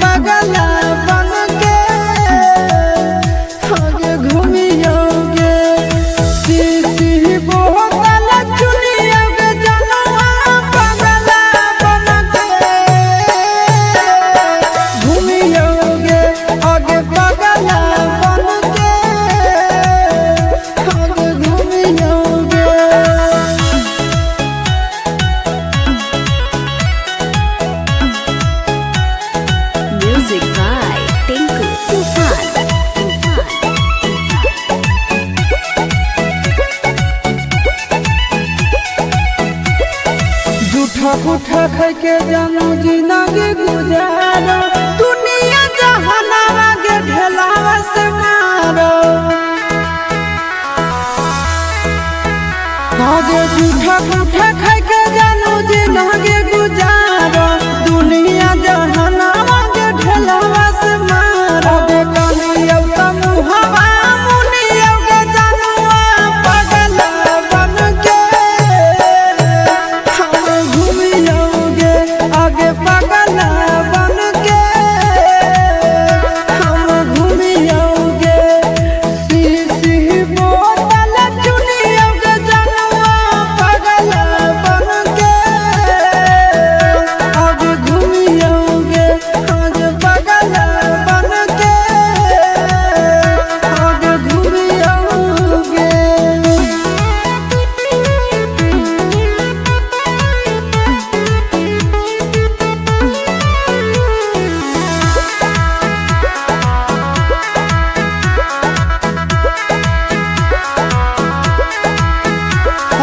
पगला बन के आगे घूमियोगे सीसी बोतल चुनियोगे जनवा पगला बन के घूमियोगे आगे पगला बन के आगे घूमियोगे। Music by Tinku Tufan. झूठा पूठा खाई के जानू जिंदगी गुजारो दुनिया जहानावा के ढेलावा से मारो आगे झूठा पूठा खाई के जानू जिंदगी गुजारो दुनिया जहानावा के ढेलावा से मारो आगे कानी अब मुहावा मुनी अब जानूआ पगला बन के हम घूमियोगे आगे पगला बन के हम घूमियोगे सीसी बोतल चुनियोगे जनवा पगला बन के आगे घूमियोगे आगे पगला बन के आगे घूमियोगे।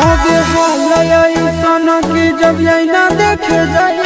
आगे हाल ऐसा की जब यही ना देखे जाए